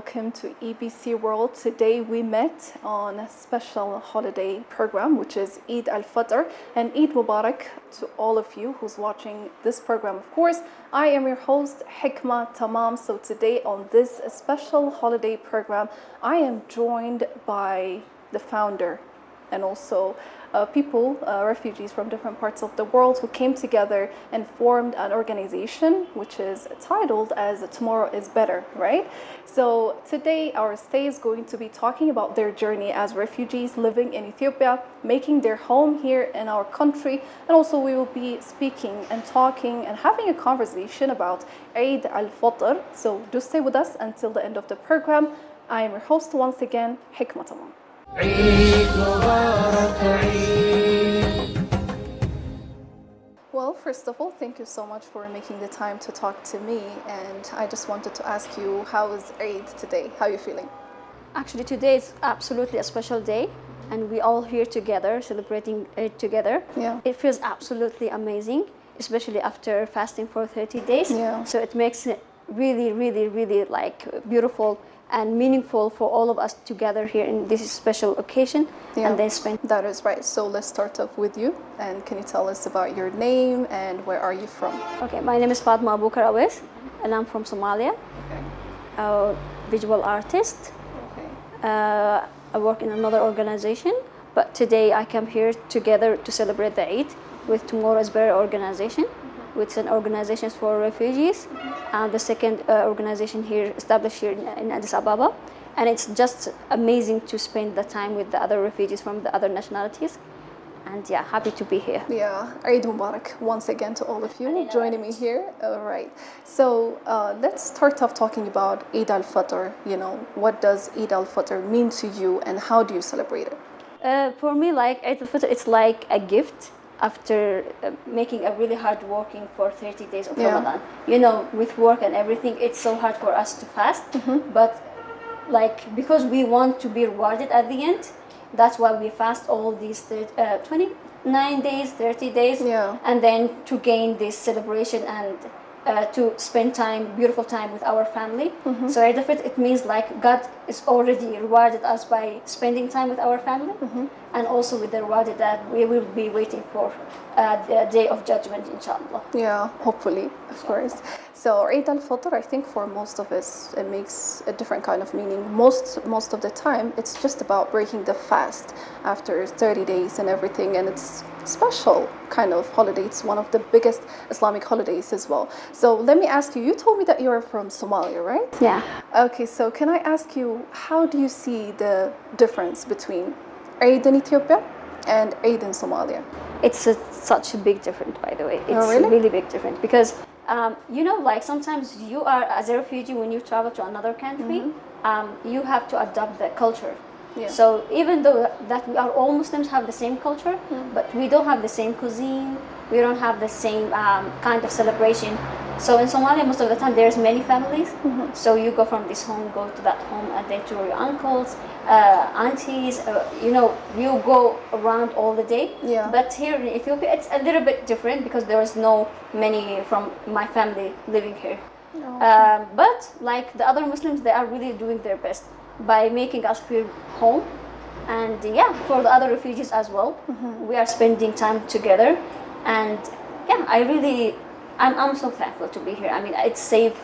welcome to EBC World. Today we met on a special holiday program, which is Eid al-Fitr, and Eid Mubarak to all of you who's watching this program. Of course, I am your host, Hikma Tamam. So today on this special holiday program, I am joined by the founder and also people, refugees from different parts of the world who came together and formed an organization which is titled as Tomorrow is Better, right? So today our stay is going to be talking about their journey as refugees living in Ethiopia, making their home here in our country, and also we will be speaking and talking and having a conversation about Eid al-Fitr. So do stay with us until the end of the program. I am your host once again, Hikma Tamam. Well, first of all, thank you so much for making the time to talk to me. And I just wanted to ask you, how is Eid today? How are you feeling? Actually, today is absolutely a special day, and we all here together celebrating Eid together. Yeah. It feels absolutely amazing, especially after fasting for 30 days. Yeah. So it makes it really, really, really like beautiful and meaningful for all of us together here in this special occasion. Yeah, and then spend. That is right. So let's start off with you. And can you tell us about your name and where are you from? Okay, my name is Fatuma Abubeker, and I'm from Somalia. Okay. Visual artist. Okay. I work in another organization, but today I come here together to celebrate the Eid with Tomorrow is Better organization, which is an organization for refugees, and the second organization here established here in Addis Ababa. And it's just amazing to spend the time with the other refugees from the other nationalities. And yeah, happy to be here. Yeah, Eid Mubarak once again to all of you joining me here. All right. So let's start off talking about Eid al-Fitr. You know, what does Eid al-Fitr mean to you and how do you celebrate it? For me, like Eid al-Fitr, it's like a gift after making a really hard working for 30 days of Ramadan. You know, with work and everything, it's so hard for us to fast. But like, because we want to be rewarded at the end, that's why we fast all these 29 days, 30 days, and then to gain this celebration and to spend time, beautiful time with our family. So Eid al-Fitr, it means like God is already rewarded us by spending time with our family, and also with the reward that we will be waiting for the day of judgment, inshallah. Yeah, hopefully, of course. So Eid al-Fitr, I think for most of us, it makes a different kind of meaning. Most of the time, it's just about breaking the fast after 30 days and everything, and it's special kind of holiday. It's one of the biggest Islamic holidays as well. So let me ask you, you told me that you're from Somalia, right? Yeah. Okay, so can I ask you, how do you see the difference between Eid in Ethiopia and Eid in Somalia? It's such a big difference, by the way. It's really? a really big difference because you know, like sometimes you are, as a refugee, when you travel to another country, you have to adopt the culture. Yeah. So even though that we are all Muslims, have the same culture, but we don't have the same cuisine, we don't have the same kind of celebration. So in Somalia, most of the time there's many families. So you go from this home, go to that home, and then to your uncles, aunties. You know, you go around all the day. Yeah. But here in Ethiopia, it's a little bit different because there is no many from my family living here. But like the other Muslims, they are really doing their best by making us feel home. And yeah, for the other refugees as well, we are spending time together. And yeah, I'm so thankful to be here. I mean, it's safe,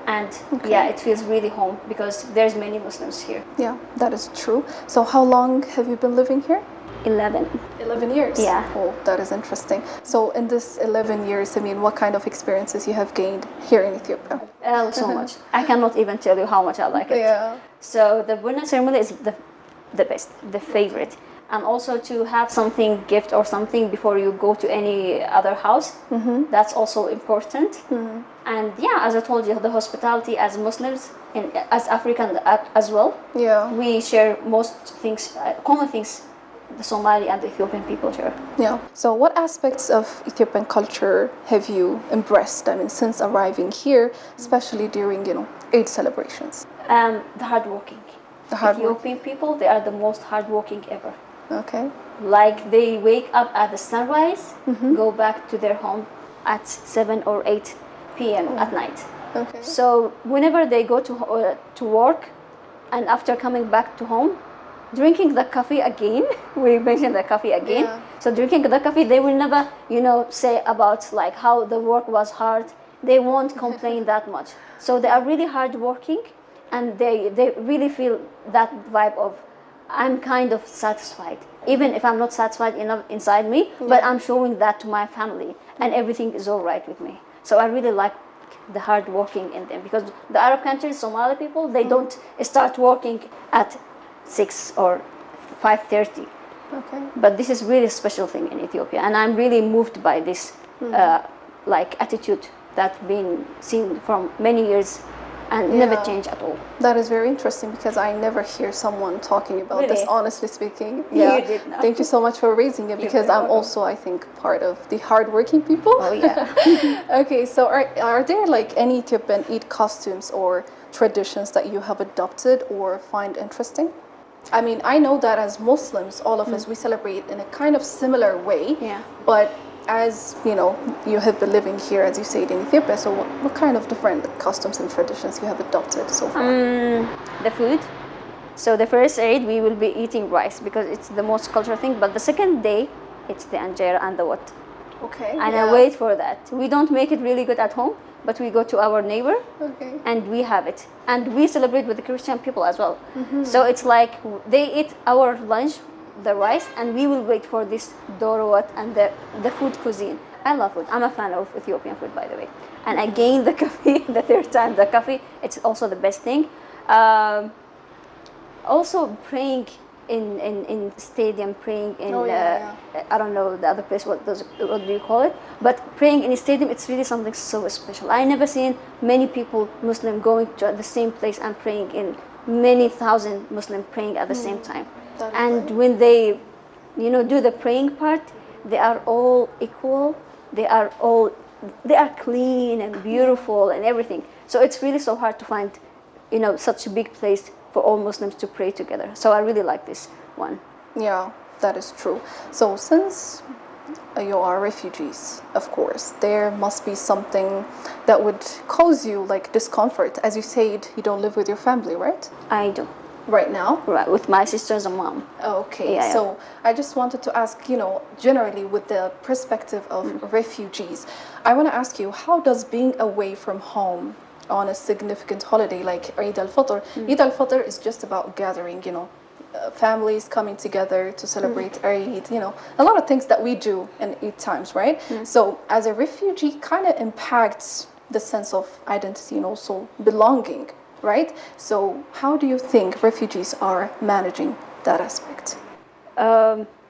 and yeah, it feels really home because there's many Muslims here. Yeah, that is true. So how long have you been living here? 11 years. Yeah. Oh, that is interesting. So in this 11 years, I mean, what kind of experiences you have gained here in Ethiopia? So much. I cannot even tell you how much I like it. Yeah. So the Bunna ceremony is the best, the favorite. And also to have something, gift or something before you go to any other house, that's also important. And yeah, as I told you, the hospitality as Muslims, and as African as well, we share most things, common things, the Somali and the Ethiopian people share. Yeah. So what aspects of Ethiopian culture have you embraced, I mean, since arriving here, especially during, you know, Eid celebrations? The hardworking. Ethiopian people, they are the most hardworking ever. Okay. Like they wake up at the sunrise, go back to their home at 7 or 8 p.m. at night. Okay. So whenever they go to work, and after coming back to home, drinking the coffee again. We mentioned the coffee again. Yeah. So drinking the coffee, they will never, say about like how the work was hard. They won't complain that much. So they are really hardworking, and they really feel that vibe of, I'm kind of satisfied, even if I'm not satisfied enough inside me, but I'm showing that to my family, and everything is all right with me. So I really like the hard working in them, because the Arab countries, Somali people, they don't start working at 6 or 5:30. Okay. But this is really a special thing in Ethiopia, and I'm really moved by this attitude that's been seen from many years and never changed at all. That is very interesting, because I never hear someone talking about this, Really? honestly speaking. You did not. Thank you so much for raising it, because I'm also, I think, part of the hardworking people. Oh, yeah. Okay, so are there like any Ethiopian Eid costumes or traditions that you have adopted or find interesting? I mean, I know that as Muslims, all of us, we celebrate in a kind of similar way. Yeah. But as you have been living here, as you said, in Ethiopia, so what kind of different customs and traditions you have adopted so far? The food. So the first Eid, we will be eating rice because it's the most cultural thing. But the second day, it's the anjera and the wat. Okay. And I wait for that. We don't make it really good at home, but we go to our neighbor and we have it. And we celebrate with the Christian people as well. So it's like they eat our lunch, the rice, and we will wait for this dorowat and the food cuisine. I love food. I'm a fan of Ethiopian food, by the way. And again, the coffee, the third time, the coffee, it's also the best thing. Also praying in stadium, praying in I don't know the other place, what do you call it, but praying in a stadium, it's really something so special. I never seen many people Muslim going to the same place and praying, in many thousand Muslim praying at the same time. And when they do the praying part, they are all equal, they are clean and beautiful and everything. So it's really so hard to find such a big place for all Muslims to pray together. So I really like this one. Yeah, that is true. So since you are refugees, of course, there must be something that would cause you like discomfort. As you said, you don't live with your family, right? I do. Right now? Right, with my sisters and mom. Okay, Yeah, so I just wanted to ask, generally with the perspective of refugees, I want to ask you, how does being away from home on a significant holiday like Eid al-Fitr. Eid al-Fitr is just about gathering, families coming together to celebrate Eid, a lot of things that we do in Eid times, right? So as a refugee, kind of impacts the sense of identity and also belonging, right? So how do you think refugees are managing that aspect?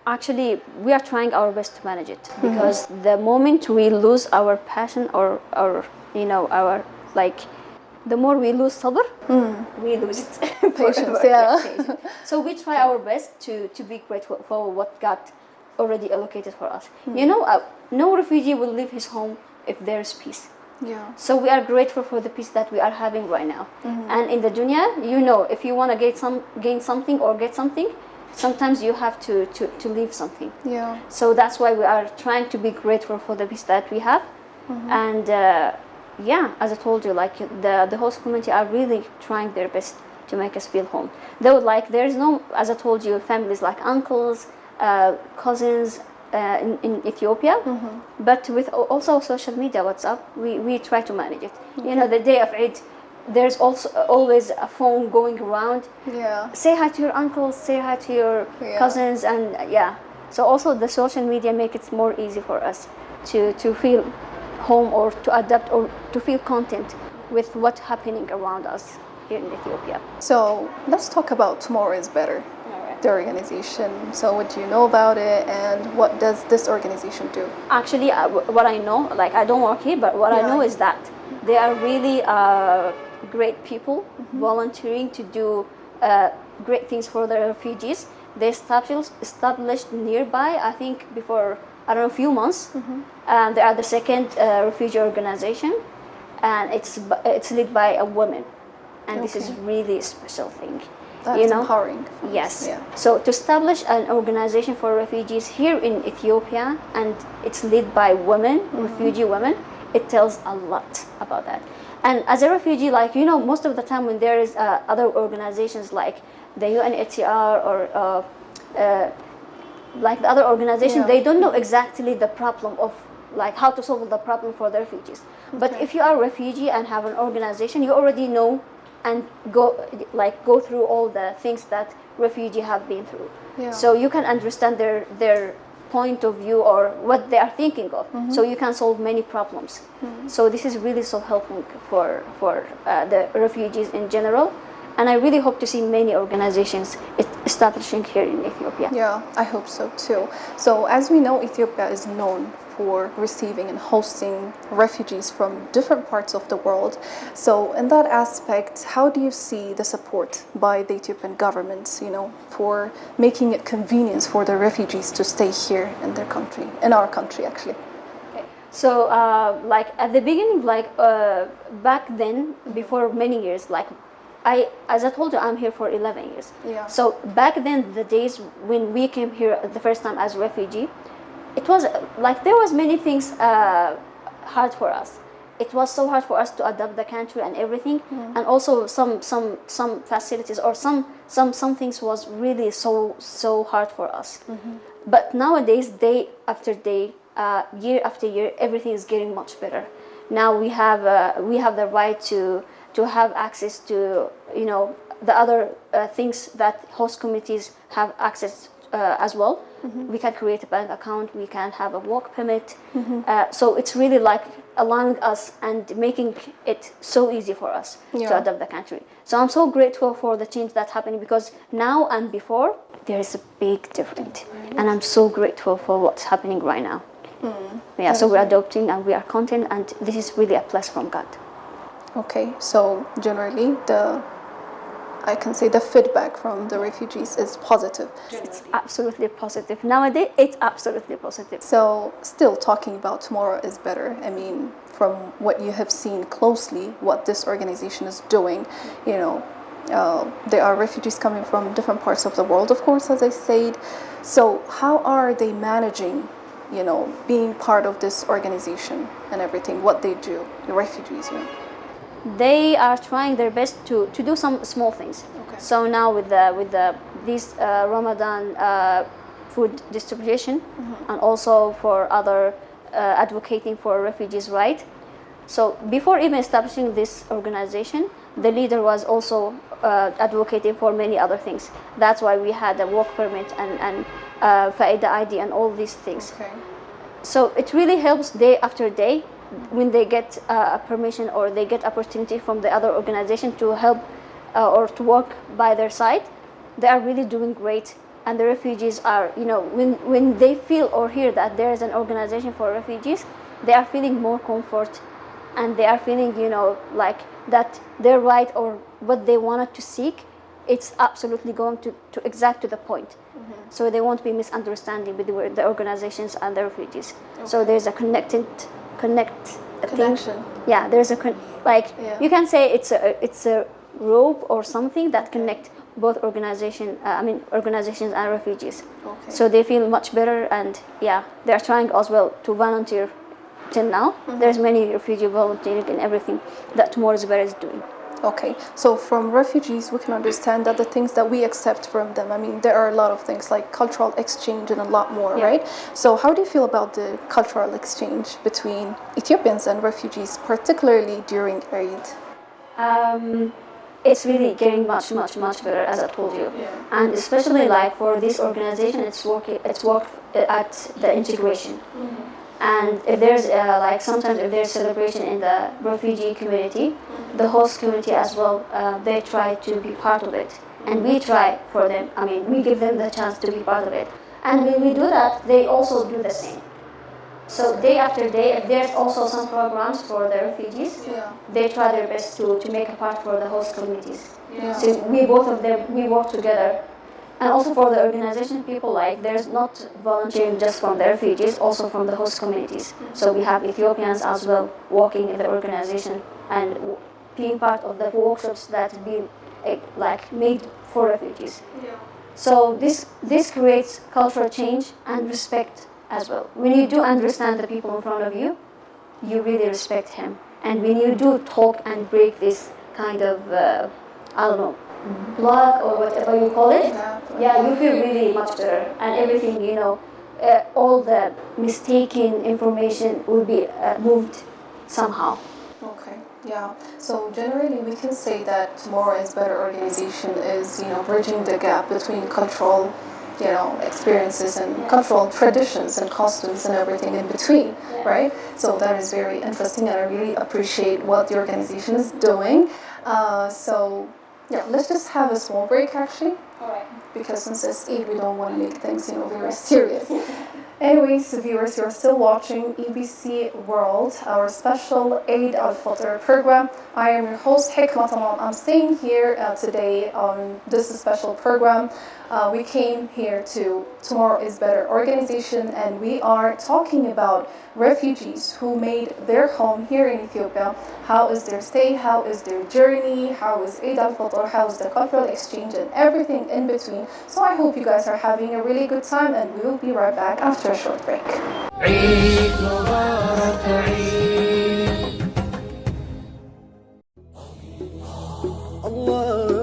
Actually, we are trying our best to manage it, because the moment we lose our passion or our the more we lose sabr, we lose it. Patience, Patience. So we try our best to be grateful for what God already allocated for us. No refugee will leave his home if there is peace. Yeah. So we are grateful for the peace that we are having right now. And in the dunya, if you want to gain something or get something, sometimes you have to leave something. Yeah. So that's why we are trying to be grateful for the peace that we have. And as I told you, like the host community are really trying their best to make us feel home. Though, there's no, as I told you, families like uncles, cousins in Ethiopia, but with also social media, WhatsApp, we try to manage it. The day of Eid, there's also always a phone going around. Yeah. Say hi to your uncles, say hi to your cousins, and So also the social media make it more easy for us to feel home or to adapt or to feel content with what's happening around us here in Ethiopia. So let's talk about Tomorrow is Better, the organization. So what do you know about it, and what does this organization do? Actually, what I know, I don't work here, but what I know is that they are really great people volunteering to do great things for the refugees. They established nearby, I think before, I don't know, a few months. They are the second refugee organization, and it's led by a woman, and this is really a special thing. That's empowering. Yes. Yeah. So to establish an organization for refugees here in Ethiopia, and it's led by women, refugee women, it tells a lot about that. And as a refugee, like, you know, most of the time when there is other organizations like the UNHCR or like the other organization, they don't know exactly the problem of like how to solve the problem for the refugees. But if you are a refugee and have an organization, you already know and go through all the things that refugees have been through. So you can understand their point of view or what they are thinking of. So you can solve many problems. So this is really so helpful for the refugees in general. And I really hope to see many organizations establishing here in Ethiopia. Yeah, I hope so too. So as we know, Ethiopia is known for receiving and hosting refugees from different parts of the world. So in that aspect, how do you see the support by the Ethiopian government, you know, for making it convenient for the refugees to stay here in their country, in our country actually? So, like at the beginning, like back then, before many years, like as I told you, I'm here for 11 years. So back then, the days when we came here the first time as refugee, it was like there was many things hard for us. It was so hard for us to adapt the country and everything, and also some facilities or some things was really so hard for us. But nowadays, day after day, year after year, everything is getting much better. Now we have the right to have access to, you know, the other things that host communities have access as well. We can create a bank account, we can have a work permit. So it's really like allowing us and making it so easy for us to adapt the country. So I'm so grateful for the change that's happening, because now and before there is a big difference, and I'm so grateful for what's happening right now. So we're adopting and we are content, and this is really a plus from God. Okay, so generally I can say the feedback from the refugees is positive. It's absolutely positive. Nowadays, it's absolutely positive. So still talking about tomorrow is better. I mean, from what you have seen closely, what this organization is doing, you know, there are refugees coming from different parts of the world, of course, as I said. So how are they managing, you know, being part of this organization and everything, what they do, the refugees, you know? They are trying their best to do some small things. So now with this Ramadan food distribution, and also for other advocating for refugees' rights. So before even establishing this organization, the leader was also advocating for many other things. That's why we had a work permit and Faida ID and all these things. So it really helps day after day. When they get a permission or they get opportunity from the other organization to help or to work by their side, they are really doing great. And the refugees are, you know, when they feel or hear that there is an organization for refugees, they are feeling more comfort, and they are feeling, you know, like that their right or what they wanted to seek, it's absolutely going to exact to the point. So they won't be misunderstanding with the organizations and the refugees. So there's a connection. Yeah, there's a you can say it's a rope or something that connect both organizations and refugees. So they feel much better, and yeah, they're trying as well to volunteer till now. There's many refugee volunteering in everything that Tomorrow's Better is doing. Okay, so from refugees, we can understand that the things that we accept from them, I mean, there are a lot of things like cultural exchange and a lot more, right? So how do you feel about the cultural exchange between Ethiopians and refugees, particularly during Eid? It's really getting much better, as I told you. And especially like for this organization, it's work at the integration. And if there's like sometimes if there's celebration in the refugee community, the host community as well, they try to be part of it, and we try for them. I mean, we give them the chance to be part of it, and when we do that, they also do the same. So day after day, if there's also some programs for the refugees, they try their best to make a part for the host communities. So we both of them, we work together. And also for the organization, people like, there's not volunteering just from the refugees, also from the host communities. So we have Ethiopians as well working in the organization and being part of the workshops that be like made for refugees. So this creates cultural change and respect as well. When you do understand the people in front of you, you really respect him, And when you do talk and break this kind of, I don't know, block or whatever you call it, yeah, you feel really much better. And everything, you know, all the mistaken information will be moved somehow. Okay, yeah. So generally we can say that Tomorrow is Better organization is, bridging the gap between cultural, experiences and cultural traditions and costumes and everything in between, right? So that is very interesting, and I really appreciate what the organization is doing. So yeah, let's just have a small break actually. All right. Because since it's Eid, we don't want to make things, very serious. Anyways, viewers, you're still watching EBC World, our special Eid al-Fitr program. I am your host, Hikma Tamam. I'm staying here today on this special program. We came here to Tomorrow is Better organization, and we are talking about refugees who made their home here in Ethiopia. How is their stay? How is their journey? How is Eid al-Fitr? How is the cultural exchange and everything in between? So I hope you guys are having a really good time, and we will be right back after a short break. Eid Mubarak, Eid. Allah.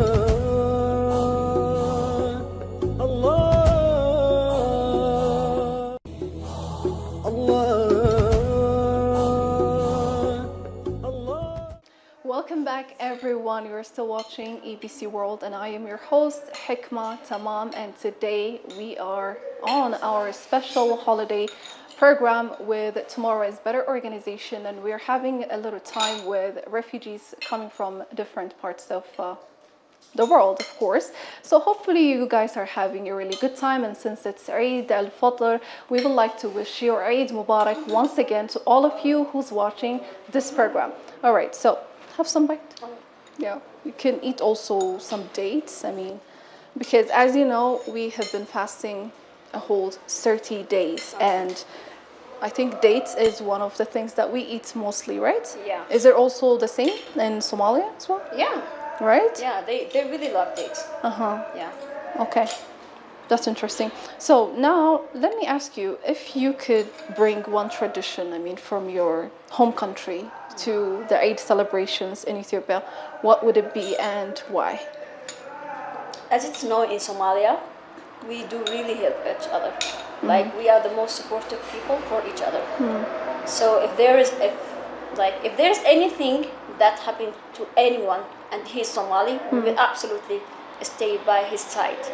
Welcome back everyone, you're still watching EBC World and I am your host Hikma Tamam, and today we are on our special holiday program with Tomorrow is Better organization, and we're having a little time with refugees coming from different parts of the world, of course. So hopefully you guys are having a really good time, and since it's Eid al-Fitr, we would like to wish you Eid Mubarak once again to all of you who's watching this program. All right, so have some bite. Yeah, you can eat also some dates. I mean, because as you know, we have been fasting a whole 30 days, and I think dates is one of the things that we eat mostly, right? Yeah. Is it also the same in Somalia as well? Yeah. Right? Yeah, they really love dates. Uh-huh. Yeah. Okay. That's interesting. So now let me ask you, if you could bring one tradition, I mean, from your home country to the Eid celebrations in Ethiopia, what would it be and why? As it's known in Somalia, we do really help each other. Like, we are the most supportive people for each other. So if there's anything that happened to anyone and he's Somali, we will absolutely stay by his side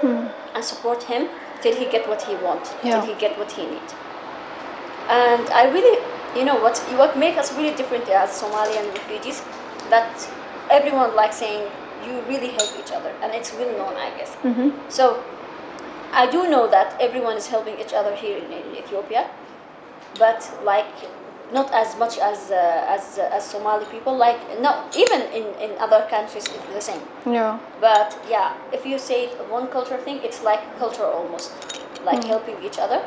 and support him till he get what he wants, till he get what he needs. And I really, what makes us really different as Somalian refugees, that everyone likes saying you really help each other, and it's well known, I guess. So I do know that everyone is helping each other here in Ethiopia, but like not as much as Somali people. Like, no, even in other countries it's the same. Yeah. But yeah, if you say one culture thing, it's like culture almost, like helping each other,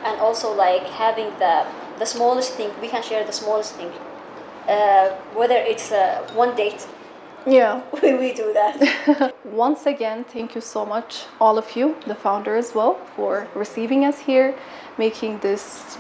and also like having the smallest thing. We can share the smallest thing, whether it's one date. Yeah. we do that. Once again, thank you so much, all of you, the founder as well, for receiving us here, making this,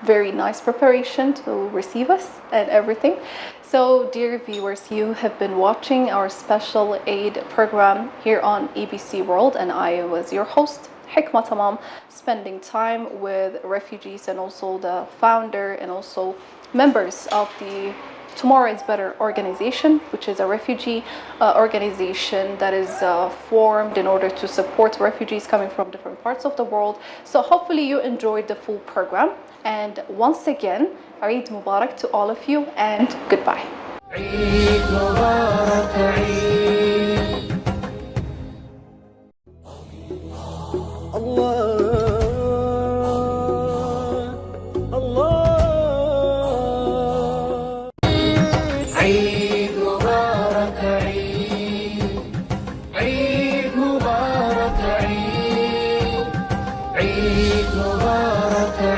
very nice preparation to receive us and everything. So, dear viewers, you have been watching our special Eid program here on EBC World, and I was your host, Hikma Tamam, spending time with refugees and also the founder and also members of the Tomorrow is Better organization, which is a refugee organization that is formed in order to support refugees coming from different parts of the world. So hopefully you enjoyed the full program. And once again, Eid Mubarak to all of you, and goodbye. Eid Mubarak, Eid. Allah. Eid Mubarak,